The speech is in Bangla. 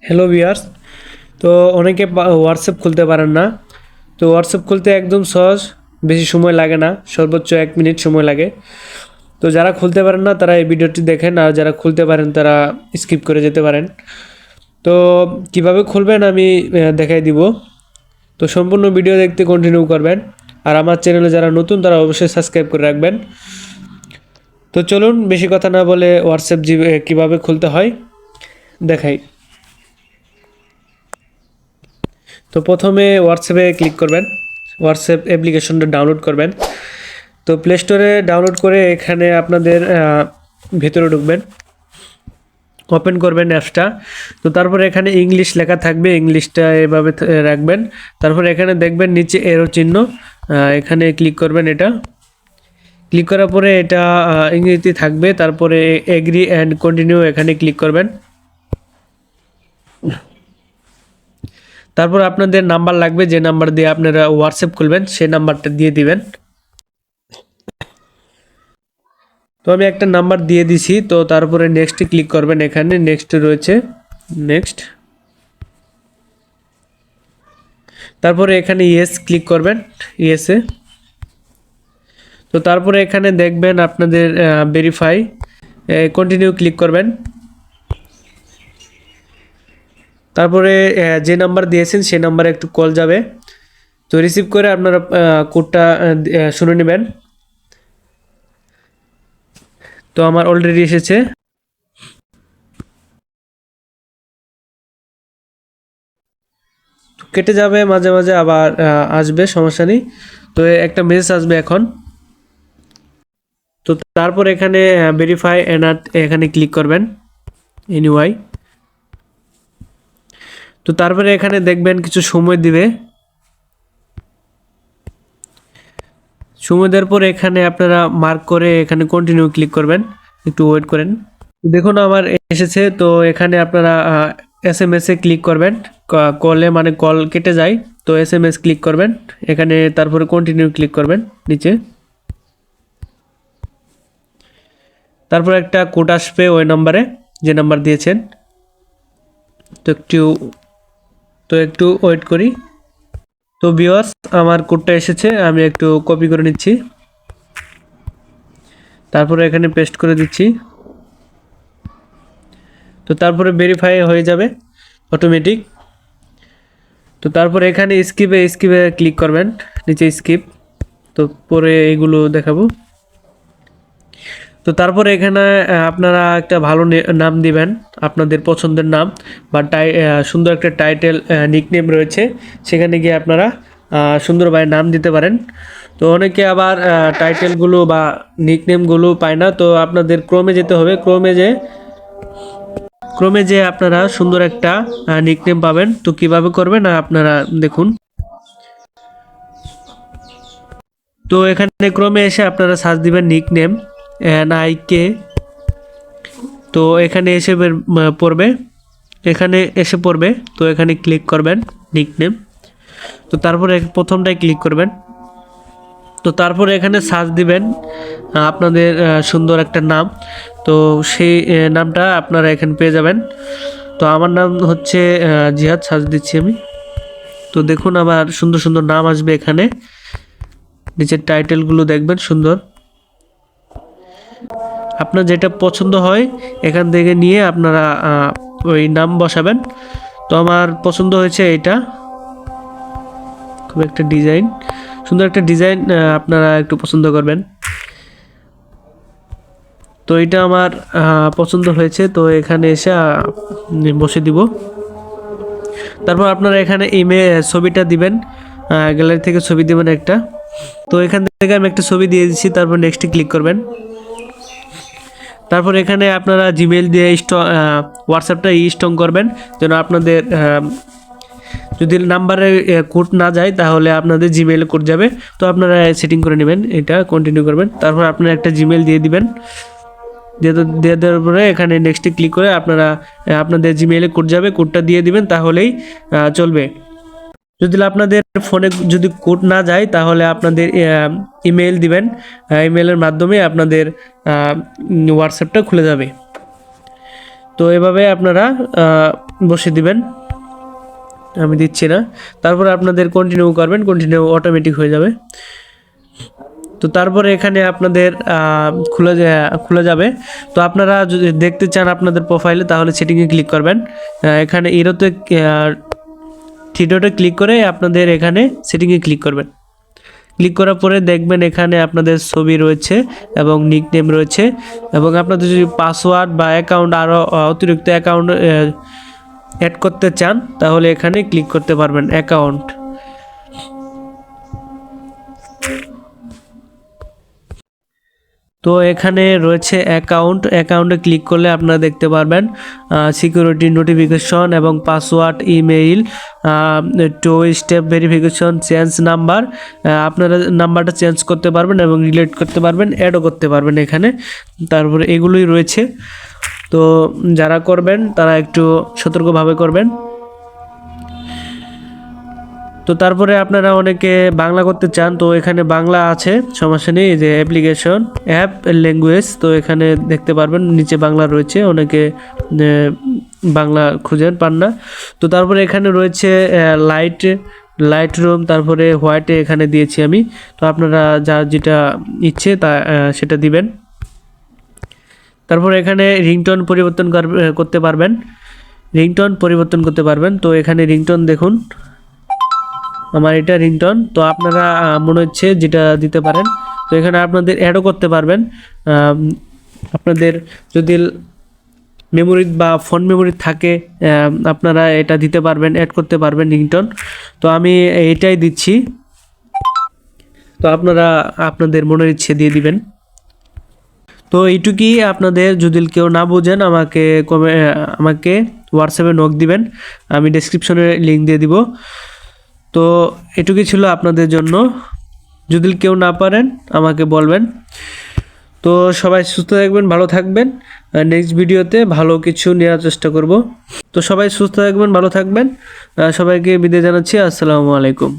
Hello viewers. তো অনেকে হোয়াটসঅ্যাপ খুলতে পারেন না। তো হোয়াটসঅ্যাপ খুলতে একদম সহজ, বেশি সময় লাগে না, সর্বোচ্চ 1 মিনিট সময় লাগে। তো যারা খুলতে পারেন না তারা এই ভিডিওটি দেখেন, আর যারা খুলতে পারেন তারা স্কিপ করে যেতে পারেন। তো কিভাবে খুলবেন আমি দেখাই দিব। তো সম্পূর্ণ ভিডিও দেখতে কন্টিনিউ করবেন। আর আমার চ্যানেলে যারা নতুন তারা অবশ্যই সাবস্ক্রাইব করে রাখবেন। তো চলুন বেশি কথা না বলে হোয়াটসঅ্যাপ কীভাবে খুলতে হয় দেখাই। তো প্রথমে হোয়াটসঅ্যাপে ক্লিক করবেন, হোয়াটসঅ্যাপ অ্যাপ্লিকেশনটা ডাউনলোড করবেন। তো প্লে স্টোরে ডাউনলোড করে এখানে আপনাদের ভেতরে ঢুকবেন, ওপেন করবেন অ্যাপসটা। তো তারপরে এখানে ইংলিশ লেখা থাকবে, ইংলিশটা এভাবে রাখবেন। তারপরে এখানে দেখবেন নিচে এরো চিহ্ন, এখানে ক্লিক করবেন। এটা ক্লিক করার পরে এটা ইংরেজিতে থাকবে। তারপরে এগ্রি অ্যান্ড কন্টিনিউ এখানে ক্লিক করবেন। তারপর আপনাদের নাম্বার লাগবে, যে নাম্বার দিয়ে আপনারা হোয়াটসঅ্যাপ খুলবেন সেই নাম্বারটা দিয়ে দিবেন। তো আমি একটা নাম্বার দিয়ে দিছি। তো তারপরে নেক্সটে ক্লিক করবেন, এখানে নেক্সট রয়েছে, নেক্সট। তারপরে এখানে ইয়েস ক্লিক করবেন, ইয়েসে। তো তারপরে এখানে দেখবেন আপনাদের ভেরিফাই, কন্টিনিউ ক্লিক করবেন। তারপরে যে নাম্বার দিয়েছেন সেই নাম্বারে একটু কল যাবে। তো রিসিভ করে আপনারা কোডটা শুনে নেবেন। তো আমার অলরেডি এসেছে। কেটে যাবে মাঝে মাঝে, আবার আসবে, সমস্যা নেই। তো একটা মেসেজ আসবে এখন। তো তারপর এখানে ভেরিফাই এনার্ট এখানে ক্লিক করবেন, এনিওয়াই। তো তারপরে এখানে দেখবেন কিছু সময় দিবে। সময় দেওয়ার পরে এখানে আপনারা মার্ক করে এখানে কন্টিনিউ ক্লিক করবেন, একটু ওয়েট করেন। তো দেখুন আমার এসেছে। তো এখানে আপনারা এসএমএস এ ক্লিক করবেন, কলে মানে কল কেটে যায়। তো এসএমএস ক্লিক করবেন এখানে, তারপরে কন্টিনিউ ক্লিক করবেন নিচে। তারপর একটা কোড আসবে ওই নাম্বারে, যে নাম্বার দিয়েছেন। তো একটু ওয়েট করি। তো ভিউয়ার্স, আমার কোডটা এসেছে, আমি একটু কপি করে নিচ্ছি, তারপরে এখানে পেস্ট করে দিচ্ছি। তো তারপরে ভেরিফাই হয়ে যাবে অটোমেটিক। তো তারপরে এখানে স্কিপে ক্লিক করবেন, নিচে স্কিপ। তো পরে এগুলো দেখাবো। তো তারপরে এখানে আপনারা একটা ভালো নাম দিবেন, আপনাদের পছন্দের নাম, বা সুন্দর একটা টাইটেল নিকনেম রয়েছে, সেখানে গিয়ে আপনারা সুন্দরভাবে নাম দিতে পারেন। তো অনেকে আবার টাইটেলগুলো বা নিকনেমগুলো পায় না। তো আপনাদের ক্রমে যেতে হবে, ক্রমে যে আপনারা সুন্দর একটা নিকনেম পাবেন। তো কিভাবে করবেন আপনারা দেখুন। তো এখানে ক্রমে এসে আপনারা সার্চ দিবেন নিকনেম, NIK। তো এখানে এসে পড়বে, এখানে এসে পড়বে। তো এখানে ক্লিক করবেন নিকনেম। তো তারপরে প্রথমটায় ক্লিক করবেন। তো তারপরে এখানে সার্চ দিবেন আপনাদের সুন্দর একটা নাম। তো সেই নামটা আপনারা এখানে পেয়ে যাবেন। তো আমার নাম হচ্ছে জিহাদ, সার্চ দিচ্ছি আমি। তো দেখুন আমার সুন্দর সুন্দর নাম আসবে এখানে, নিচের টাইটেলগুলো দেখবেন সুন্দর। আপনার যেটা পছন্দ হয় এখান থেকে নিয়ে আপনারা ওই নাম বসাবেন। তো আমার পছন্দ হয়েছে এটা, খুব একটা ডিজাইন, সুন্দর একটা ডিজাইন, আপনারা একটু পছন্দ করবেন। তো এটা আমার পছন্দ হয়েছে। তো এখানে এসে বসে দিব। তারপর আপনারা এখানে ছবিটা দিবেন, গ্যালারি থেকে ছবি দিবেন একটা। তো এখান থেকে আমি একটা ছবি দিয়ে দিচ্ছি। তারপর নেক্সটে ক্লিক করবেন। তারপর এখানে আপনারা জিমেল দিয়ে হোয়াটসঅ্যাপটা স্ট্রং করবেন, যেন আপনাদের যদি নাম্বারে কোড না যায় তাহলে আপনাদের জিমেইলে কোড যাবে। তো আপনারা সেটিং করে নেবেন, এটা কন্টিনিউ করবেন। তারপর আপনারা একটা জিমেল দিয়ে দিবেন, দিয়ে দেওয়ার পরে এখানে নেক্সটে ক্লিক করে আপনারা আপনাদের জিমেইলে কোড যাবে, কোডটা দিয়ে দিবেন, তাহলেই চলবে। যদি আপনাদের ফোনে যদি কোড না যায় তাহলে আপনাদের ইমেল দিবেন, ইমেলের মাধ্যমে আপনাদের হোয়াটসঅ্যাপটা খুলে যাবে। তো এভাবে আপনারা বসে দিবেন, আমি দিচ্ছি না। তারপরে আপনাদের কন্টিনিউ করবেন, কন্টিনিউ অটোমেটিক হয়ে যাবে। তো তারপরে এখানে আপনাদের খুলে যাবে। তো আপনারা যদি দেখতে চান আপনাদের প্রোফাইলে, তাহলে সেটিংয়ে ক্লিক করবেন। এখানে ইরোতে থ্রি ক্লিক করে আপনাদের এখানে সেটিংয়ে ক্লিক করবেন। ক্লিক করার পরে দেখবেন এখানে আপনাদের ছবি রয়েছে এবং নিকনেম রয়েছে, এবং আপনাদের যদি পাসওয়ার্ড বা অ্যাকাউন্ট আরও অতিরিক্ত অ্যাকাউন্ট অ্যাড করতে চান, তাহলে এখানে ক্লিক করতে পারবেন অ্যাকাউন্ট। তো এখানে রয়েছে অ্যাকাউন্টে ক্লিক করলে আপনারা দেখতে পারবেন সিকিউরিটি নোটিফিকেশন এবং password, email, 2 step verification, change number. আপনারা নাম্বারটা চেঞ্জ করতে পারবেন এবং রিলেট করতে পারবেন, অ্যাডও করতে পারবেন এখানে। তারপরে এগুলোই রয়েছে। তো যারা করবেন তারা একটু সতর্কভাবে করবেন। তো তারপরে আপনারা অনেকে বাংলা করতে চান, তো এখানে বাংলা আছে, সমস্যা নেই। যে অ্যাপ্লিকেশন অ্যাপ ল্যাঙ্গুয়েজ, তো এখানে দেখতে পারবেন নিচে বাংলা রয়েছে, অনেকে বাংলা খুঁজেন পান না। তো তারপরে এখানে রয়েছে লাইট রুম, তারপরে হোয়াইটে এখানে দিয়েছি আমি। তো আপনারা যার যেটা ইচ্ছে তা সেটা দিবেন। তারপরে এখানে রিংটোন পরিবর্তন করতে পারবেন। তো এখানে রিংটোন দেখুন, আমার এটা রিংটোন। তো আপনারা মনে হচ্ছে যেটা দিতে পারেন। তো এখানে আপনাদের অ্যাডও করতে পারবেন। আপনাদের যদি মেমোরি বা ফোন মেমোরি থাকে, আপনারা এটা দিতে পারবেন, অ্যাড করতে পারবেন রিংটোন। তো আমি এটাই দিচ্ছি। তো আপনারা আপনাদের মনের ইচ্ছে দিয়ে দিবেন। তো এইটুকুই। আপনাদের যদি কেউ না বোঝেন আমাকে হোয়াটসঅ্যাপে নক দিবেন, আমি ডেসক্রিপশনে লিঙ্ক দিয়ে দিব। তো এটুকুই ছিল আপনাদের জন্য। যদি কেউ না পারেন আমাকে বলবেন। তো সবাই সুস্থ থাকবেন, ভালো থাকবেন। নেক্সট ভিডিওতে ভালো কিছু নেওয়ার চেষ্টা করব। তো সবাই সুস্থ থাকবেন, ভালো থাকবেন। সবাইকে বিদায় জানাচ্ছি। আসসালামু আলাইকুম।